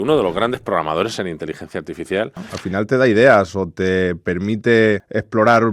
Uno de los grandes programadores en inteligencia artificial. Al final te da ideas o te permite explorar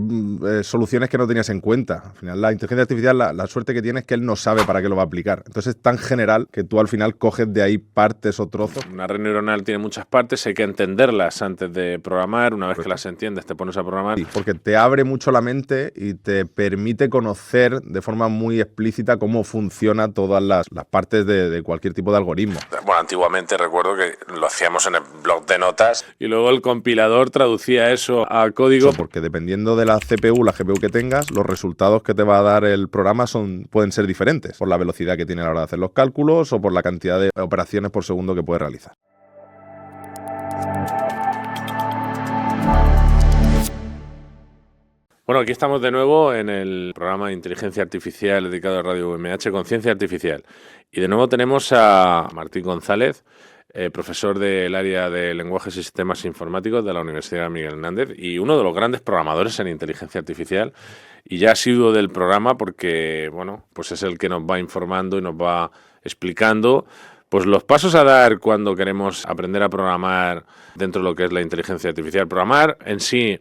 soluciones que no tenías en cuenta. Al final la inteligencia artificial, la suerte que tiene es que él no sabe para qué lo va a aplicar. Entonces es tan general que tú al final coges de ahí partes o trozos. Una red neuronal tiene muchas partes, hay que entenderlas antes de programar. Una vez que las entiendes te pones a programar. Sí, porque te abre mucho la mente y te permite conocer de forma muy explícita cómo funciona todas las partes de cualquier tipo de algoritmo. Bueno, antiguamente recuerdo que lo hacíamos en el blog de notas y luego el compilador traducía eso a código. Porque dependiendo de la CPU, la GPU que tengas, los resultados que te va a dar el programa pueden ser diferentes por la velocidad que tiene a la hora de hacer los cálculos o por la cantidad de operaciones por segundo que puede realizar. Bueno, aquí estamos de nuevo en el programa de inteligencia artificial dedicado a Radio UMH con Ciencia Artificial. Y de nuevo tenemos a Martín González, profesor del área de lenguajes y sistemas informáticos de la Universidad Miguel Hernández y uno de los grandes programadores en inteligencia artificial. Y ya ha sido del programa porque, bueno, pues es el que nos va informando y nos va explicando pues los pasos a dar cuando queremos aprender a programar dentro de lo que es la inteligencia artificial. Programar en sí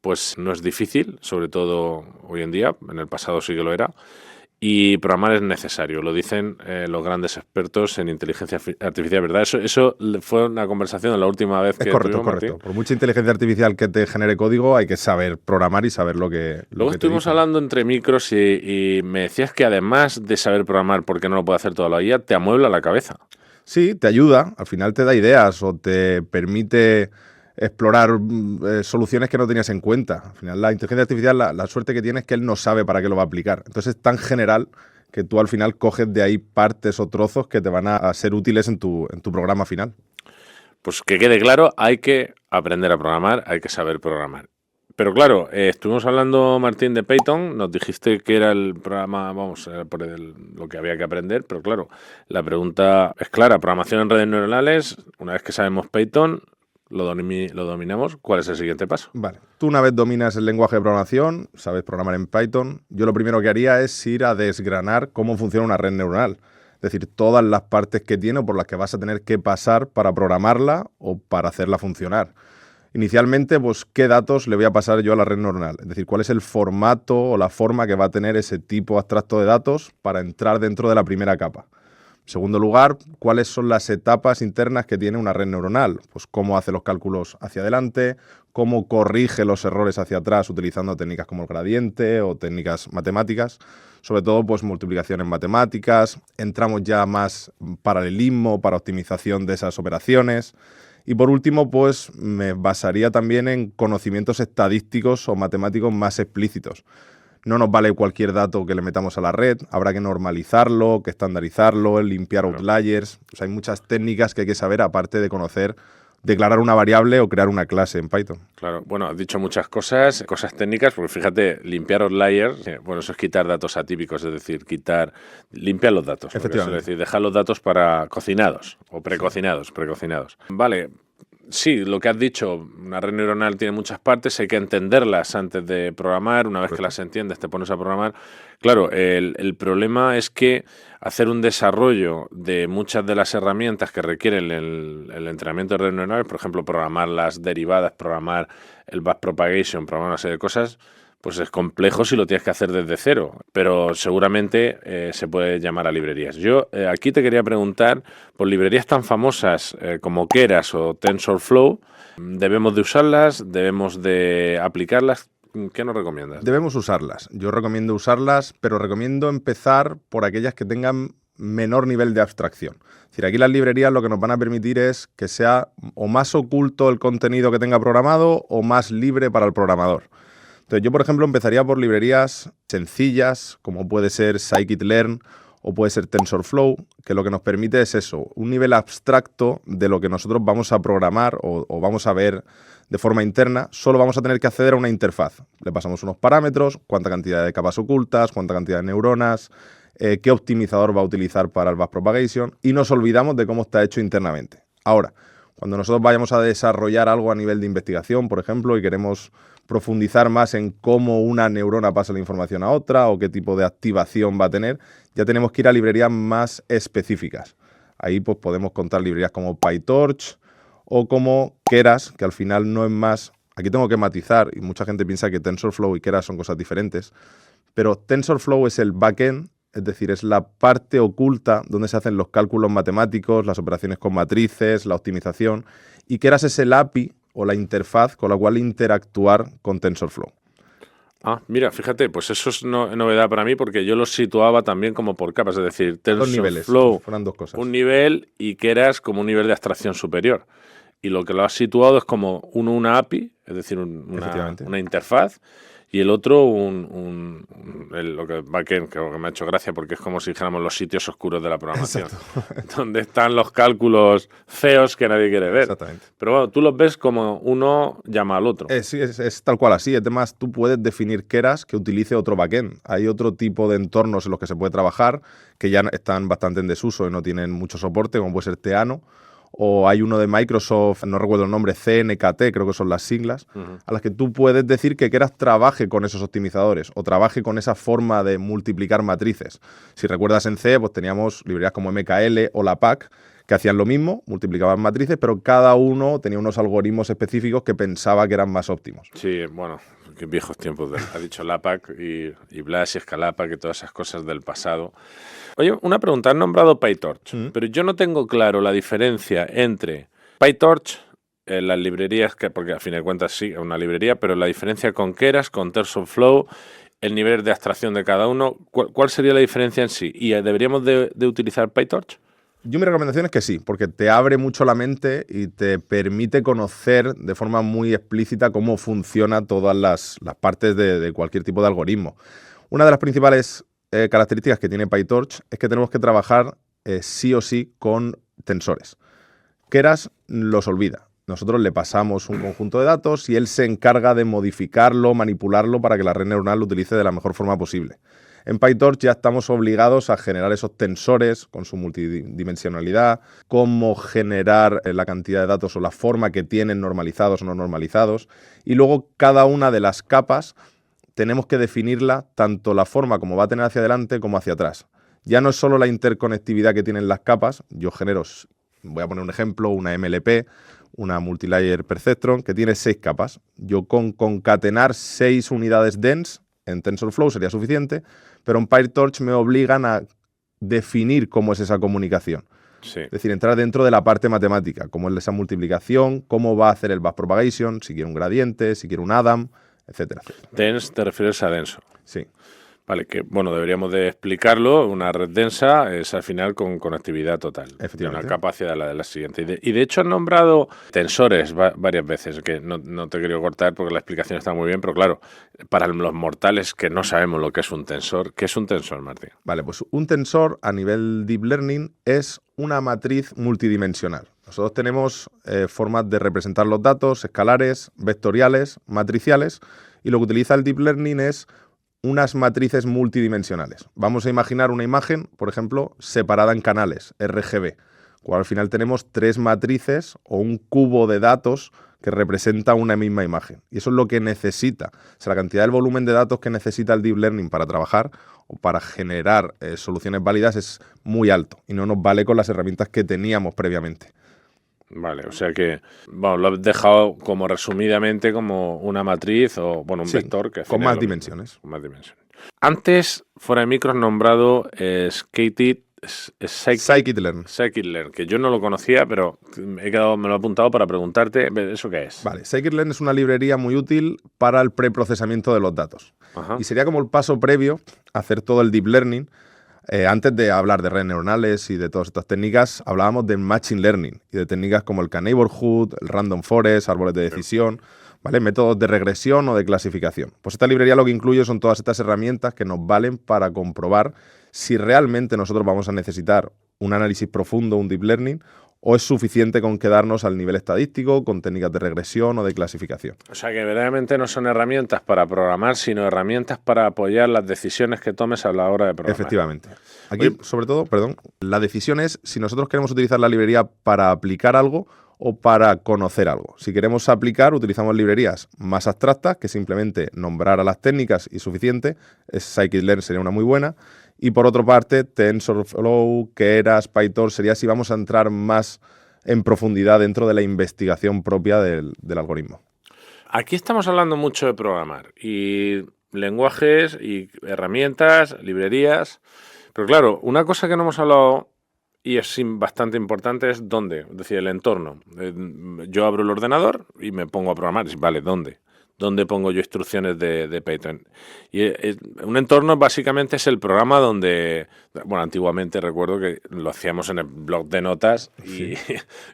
pues no es difícil, sobre todo hoy en día, en el pasado sí que lo era, y programar es necesario, lo dicen los grandes expertos en inteligencia artificial, ¿verdad? Eso fue una conversación de la última vez que correcto, tuvimos, correcto. Por mucha inteligencia artificial que te genere código, hay que saber programar y saber lo que Luego estuvimos hablando entre micros y me decías que además de saber programar, porque no lo puede hacer toda la IA, te amuebla la cabeza. Sí, te ayuda, al final te da ideas o te permite explorar soluciones que no tenías en cuenta. Al final la inteligencia artificial, la suerte que tiene es que él no sabe para qué lo va a aplicar. Entonces es tan general que tú al final coges de ahí partes o trozos que te van a ser útiles en tu programa final. Pues que quede claro, hay que aprender a programar, hay que saber programar. Pero claro, estuvimos hablando, Martín, de Python, nos dijiste que era el programa, vamos, por lo que había que aprender, pero claro, la pregunta es clara, programación en redes neuronales, una vez que sabemos Python, lo dominamos, ¿cuál es el siguiente paso? Vale, tú una vez dominas el lenguaje de programación, sabes programar en Python, yo lo primero que haría es ir a desgranar cómo funciona una red neuronal. Es decir, todas las partes que tiene o por las que vas a tener que pasar para programarla o para hacerla funcionar. Inicialmente, pues, ¿qué datos le voy a pasar yo a la red neuronal? Es decir, ¿cuál es el formato o la forma que va a tener ese tipo abstracto de datos para entrar dentro de la primera capa? En segundo lugar, ¿cuáles son las etapas internas que tiene una red neuronal? Pues cómo hace los cálculos hacia adelante, cómo corrige los errores hacia atrás utilizando técnicas como el gradiente o técnicas matemáticas. Sobre todo, pues multiplicación en matemáticas, entramos ya más paralelismo para optimización de esas operaciones. Y por último, pues me basaría también en conocimientos estadísticos o matemáticos más explícitos. No nos vale cualquier dato que le metamos a la red, habrá que normalizarlo, que estandarizarlo, limpiar outliers. O sea, hay muchas técnicas que hay que saber, aparte de conocer, declarar una variable o crear una clase en Python. Claro, bueno, has dicho muchas cosas técnicas, porque fíjate, limpiar outliers, bueno, eso es quitar datos atípicos, es decir, limpiar los datos. Efectivamente. Es decir, dejar los datos para cocinados o precocinados. Vale. Sí, lo que has dicho, una red neuronal tiene muchas partes, hay que entenderlas antes de programar, una vez que las entiendes te pones a programar. Claro, el problema es que hacer un desarrollo de muchas de las herramientas que requieren el entrenamiento de redes neuronales, por ejemplo, programar las derivadas, programar el backpropagation, programar una serie de cosas, pues es complejo si lo tienes que hacer desde cero, pero seguramente se puede llamar a librerías. Yo aquí te quería preguntar, por librerías tan famosas como Keras o TensorFlow, ¿debemos de usarlas? ¿Debemos de aplicarlas? ¿Qué nos recomiendas? Debemos usarlas. Yo recomiendo usarlas, pero recomiendo empezar por aquellas que tengan menor nivel de abstracción. Es decir, aquí las librerías lo que nos van a permitir es que sea o más oculto el contenido que tenga programado o más libre para el programador. Entonces, yo, por ejemplo, empezaría por librerías sencillas, como puede ser scikit-learn o puede ser TensorFlow, que lo que nos permite es eso, un nivel abstracto de lo que nosotros vamos a programar o vamos a ver de forma interna. Solo vamos a tener que acceder a una interfaz. Le pasamos unos parámetros, cuánta cantidad de capas ocultas, cuánta cantidad de neuronas, qué optimizador va a utilizar para el backpropagation y nos olvidamos de cómo está hecho internamente. Ahora, cuando nosotros vayamos a desarrollar algo a nivel de investigación, por ejemplo, y queremos profundizar más en cómo una neurona pasa la información a otra o qué tipo de activación va a tener, ya tenemos que ir a librerías más específicas. Ahí pues podemos contar librerías como PyTorch o como Keras, que al final no es más... Aquí tengo que matizar, y mucha gente piensa que TensorFlow y Keras son cosas diferentes, pero TensorFlow es el backend, es decir, es la parte oculta donde se hacen los cálculos matemáticos, las operaciones con matrices, la optimización, y Keras es el API o la interfaz con la cual interactuar con TensorFlow. Ah, mira, fíjate, pues eso es novedad para mí porque yo lo situaba también como por capas, es decir, TensorFlow, fueron dos cosas. Un nivel y Keras como un nivel de abstracción superior. Y lo que lo has situado es como una API, es decir, una interfaz, y el otro lo que backend, que me ha hecho gracia porque es como si dijéramos los sitios oscuros de la programación, donde están los cálculos feos que nadie quiere ver. Exactamente. Pero bueno, tú los ves como uno llama al otro. Sí, es tal cual así. Además, tú puedes definir Keras que utilice otro backend. Hay otro tipo de entornos en los que se puede trabajar que ya están bastante en desuso y no tienen mucho soporte, como puede ser Theano. O hay uno de Microsoft, no recuerdo el nombre, CNKT, creo que son las siglas, a las que tú puedes decir que Keras trabaje con esos optimizadores o trabaje con esa forma de multiplicar matrices. Si recuerdas en C, pues teníamos librerías como MKL o la PAC que hacían lo mismo, multiplicaban matrices, pero cada uno tenía unos algoritmos específicos que pensaba que eran más óptimos. Sí, bueno, qué viejos tiempos. Ha dicho LAPAC y Blas y Scalapac y todas esas cosas del pasado. Oye, una pregunta. Han nombrado PyTorch, pero yo no tengo claro la diferencia entre PyTorch, las librerías, porque al fin de cuentas sí, es una librería, pero la diferencia con Keras, con TensorFlow, el nivel de abstracción de cada uno, ¿cuál sería la diferencia en sí? ¿Y deberíamos de utilizar PyTorch? Yo mi recomendación es que sí, porque te abre mucho la mente y te permite conocer de forma muy explícita cómo funcionan todas las partes de cualquier tipo de algoritmo. Una de las principales características que tiene PyTorch es que tenemos que trabajar sí o sí con tensores. Keras los olvida. Nosotros le pasamos un conjunto de datos y él se encarga de modificarlo, manipularlo para que la red neuronal lo utilice de la mejor forma posible. En PyTorch ya estamos obligados a generar esos tensores con su multidimensionalidad, cómo generar la cantidad de datos o la forma que tienen normalizados o no normalizados. Y luego cada una de las capas tenemos que definirla tanto la forma como va a tener hacia adelante como hacia atrás. Ya no es solo la interconectividad que tienen las capas. Yo genero, voy a poner un ejemplo, una MLP, una Multilayer Perceptron, que tiene 6 capas. Yo con concatenar 6 unidades dense en TensorFlow sería suficiente, pero en PyTorch me obligan a definir cómo es esa comunicación. Sí. Es decir, entrar dentro de la parte matemática, cómo es esa multiplicación, cómo va a hacer el backpropagation, si quiere un gradiente, si quiere un Adam, etcétera, etcétera. Dense, ¿te refieres a denso? Sí. Vale, que bueno, deberíamos de explicarlo. Una red densa es al final con conectividad total. Efectivamente. Una capa hacia la siguiente. Y de hecho han nombrado tensores varias veces, que no te quiero cortar porque la explicación está muy bien, pero claro, para los mortales que no sabemos lo que es un tensor, ¿qué es un tensor, Martín? Vale, pues un tensor a nivel deep learning es una matriz multidimensional. Nosotros tenemos formas de representar los datos, escalares, vectoriales, matriciales, y lo que utiliza el deep learning es unas matrices multidimensionales. Vamos a imaginar una imagen, por ejemplo, separada en canales, RGB, cual al final tenemos 3 matrices o un cubo de datos que representa una misma imagen. Y eso es lo que necesita. O sea, la cantidad del volumen de datos que necesita el deep learning para trabajar o para generar soluciones válidas es muy alto y no nos vale con las herramientas que teníamos previamente. Vale, o sea que lo has dejado como resumidamente como una matriz o un vector que con más dimensiones. Con más dimensiones. Antes, fuera de micro, has nombrado Scikit-learn, que yo no lo conocía, pero me lo he apuntado para preguntarte, ¿eso qué es? Vale, Scikit-learn es una librería muy útil para el preprocesamiento de los datos. Ajá. Y sería como el paso previo a hacer todo el deep learning. Antes de hablar de redes neuronales y de todas estas técnicas, hablábamos de machine learning y de técnicas como el K-neighborhood, el random forest, árboles de decisión, ¿vale? Métodos de regresión o de clasificación. Pues esta librería lo que incluye son todas estas herramientas que nos valen para comprobar si realmente nosotros vamos a necesitar un análisis profundo, un deep learning, o es suficiente con quedarnos al nivel estadístico, con técnicas de regresión o de clasificación. O sea que verdaderamente no son herramientas para programar, sino herramientas para apoyar las decisiones que tomes a la hora de programar. Efectivamente. Aquí, sobre todo, la decisión es si nosotros queremos utilizar la librería para aplicar algo o para conocer algo. Si queremos aplicar, utilizamos librerías más abstractas, que simplemente nombrar a las técnicas y suficiente. Scikit-learn sería una muy buena. Y por otra parte, TensorFlow, Keras, PyTorch, sería si vamos a entrar más en profundidad dentro de la investigación propia del algoritmo. Aquí estamos hablando mucho de programar y lenguajes y herramientas, librerías. Pero claro, una cosa que no hemos hablado y es bastante importante es dónde, es decir, el entorno. Yo abro el ordenador y me pongo a programar. Vale, ¿dónde? ¿Dónde pongo yo instrucciones de Python? Y un entorno básicamente es el programa donde, bueno, antiguamente recuerdo que lo hacíamos en el bloc de notas y,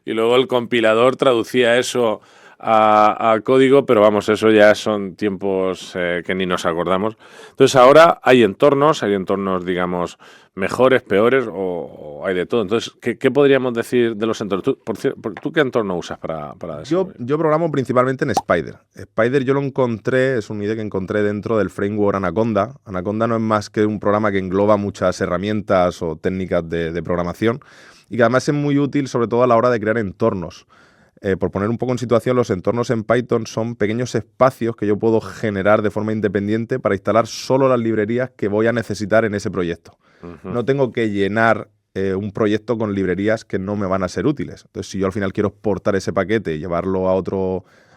y luego el compilador traducía eso a código, pero vamos, eso ya son tiempos que ni nos acordamos. Entonces ahora hay entornos, digamos, mejores, peores o hay de todo. Entonces, ¿qué podríamos decir de los entornos? ¿Tú qué entorno usas para eso? Yo programo principalmente en Spider. Spider yo lo encontré, es un IDE que encontré dentro del framework Anaconda. Anaconda no es más que un programa que engloba muchas herramientas o técnicas de programación y que además es muy útil sobre todo a la hora de crear entornos. Por poner un poco en situación, los entornos en Python son pequeños espacios que yo puedo generar de forma independiente para instalar solo las librerías que voy a necesitar en ese proyecto. No tengo que llenar un proyecto con librerías que no me van a ser útiles. Entonces, si yo al final quiero exportar ese paquete y llevarlo a otra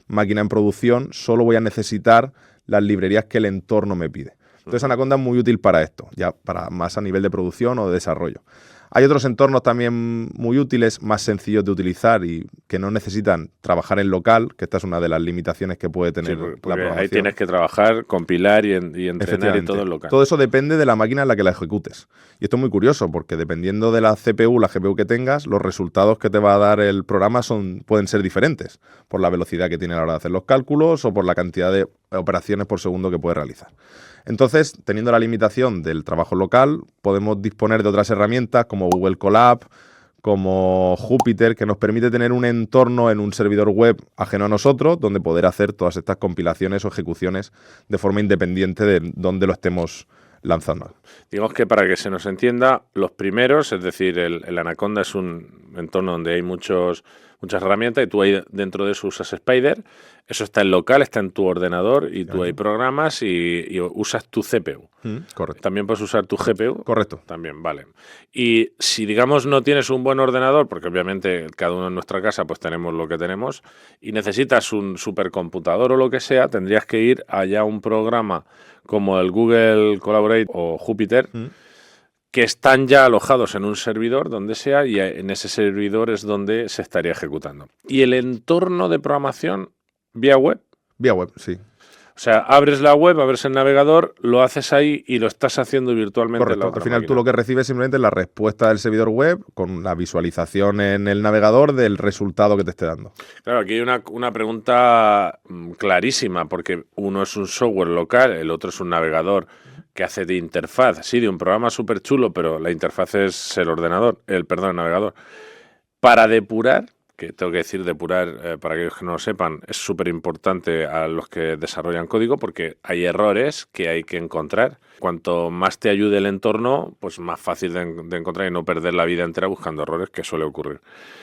máquina en producción, solo voy a necesitar las librerías que el entorno me pide. Entonces, Anaconda es muy útil para esto, ya para más a nivel de producción o de desarrollo. Hay otros entornos también muy útiles, más sencillos de utilizar y que no necesitan trabajar en local, que esta es una de las limitaciones que puede tener la programación. Ahí tienes que trabajar, compilar y entrenar y todo en local. Todo eso depende de la máquina en la que la ejecutes. Y esto es muy curioso porque dependiendo de la CPU, la GPU que tengas, los resultados que te va a dar el programa pueden ser diferentes por la velocidad que tiene a la hora de hacer los cálculos o por la cantidad de operaciones por segundo que puede realizar. Entonces, teniendo la limitación del trabajo local, podemos disponer de otras herramientas como Google Colab, como Jupyter, que nos permite tener un entorno en un servidor web ajeno a nosotros, donde poder hacer todas estas compilaciones o ejecuciones de forma independiente de donde lo estemos lanzando. Digamos que para que se nos entienda, los primeros, es decir, el Anaconda es un entorno donde hay muchas herramientas y tú ahí dentro de eso usas Spider. Eso está en local, está en tu ordenador y tú ahí programas y usas tu CPU. Correcto. También puedes usar tu GPU. Correcto. También, vale. Y si, digamos, no tienes un buen ordenador, porque obviamente cada uno en nuestra casa pues tenemos lo que tenemos, y necesitas un supercomputador o lo que sea, tendrías que ir allá a un programa como el Google Collaborate o Jupyter, que están ya alojados en un servidor, donde sea, y en ese servidor es donde se estaría ejecutando. Y el entorno de programación, vía web. Vía web, sí. O sea, abres la web, abres el navegador, lo haces ahí y lo estás haciendo virtualmente. Correcto. En la otra Al final máquina. tú lo que recibes simplemente es la respuesta del servidor web con la visualización en el navegador del resultado que te esté dando. Claro, aquí hay una pregunta clarísima, porque uno es un software local, el otro es un navegador que hace de interfaz, sí, de un programa súper chulo, pero la interfaz es el navegador. Para depurar, que tengo que decir depurar, para aquellos que no lo sepan, es súper importante a los que desarrollan código porque hay errores que hay que encontrar. Cuanto más te ayude el entorno, pues más fácil de encontrar y no perder la vida entera buscando errores, que suele ocurrir.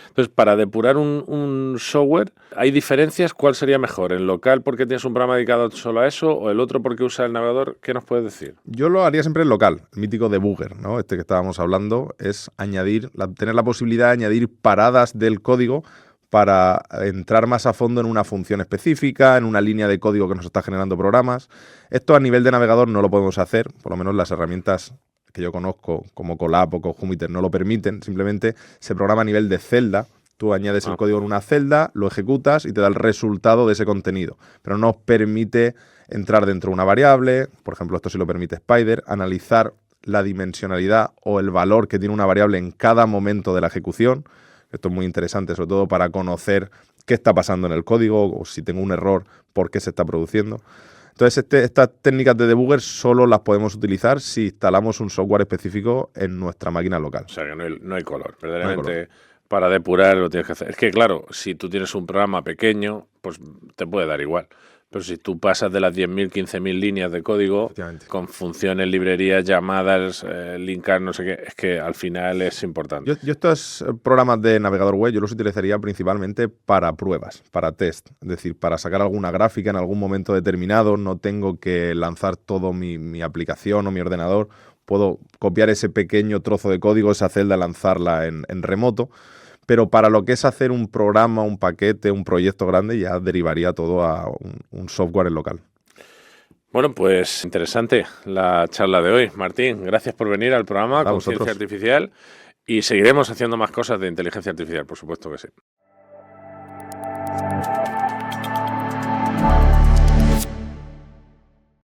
Entonces, para depurar un software, ¿hay diferencias? ¿Cuál sería mejor? ¿En local porque tienes un programa dedicado solo a eso o el otro porque usa el navegador? ¿Qué nos puedes decir? Yo lo haría siempre en local, el mítico debugger, ¿no? Este que estábamos hablando, es tener la posibilidad de añadir paradas del código para entrar más a fondo en una función específica, en una línea de código que nos está generando programas. Esto a nivel de navegador no lo podemos hacer, por lo menos las herramientas que yo conozco, como Colab o Jupyter, no lo permiten. Simplemente se programa a nivel de celda. Tú añades el código en una celda, lo ejecutas y te da el resultado de ese contenido. Pero no permite entrar dentro de una variable, por ejemplo, esto sí lo permite Spider, analizar la dimensionalidad o el valor que tiene una variable en cada momento de la ejecución. Esto es muy interesante, sobre todo para conocer qué está pasando en el código o si tengo un error, por qué se está produciendo. Entonces, estas técnicas de debugger solo las podemos utilizar si instalamos un software específico en nuestra máquina local. O sea, que no hay color. Verdaderamente, para depurar lo tienes que hacer. Es que, claro, si tú tienes un programa pequeño, pues te puede dar igual. Pero si tú pasas de las 10.000, 15.000 líneas de código con funciones, librerías, llamadas, linkar, no sé qué, es que al final es importante. Yo estos programas de navegador web yo los utilizaría principalmente para pruebas, para test. Es decir, para sacar alguna gráfica en algún momento determinado, no tengo que lanzar todo mi aplicación o mi ordenador puedo copiar ese pequeño trozo de código, esa celda, lanzarla en remoto. Pero para lo que es hacer un programa, un paquete, un proyecto grande, ya derivaría todo a un software en local. Bueno, pues interesante la charla de hoy. Martín, gracias por venir al programa Conciencia Artificial y seguiremos haciendo más cosas de inteligencia artificial, por supuesto que sí.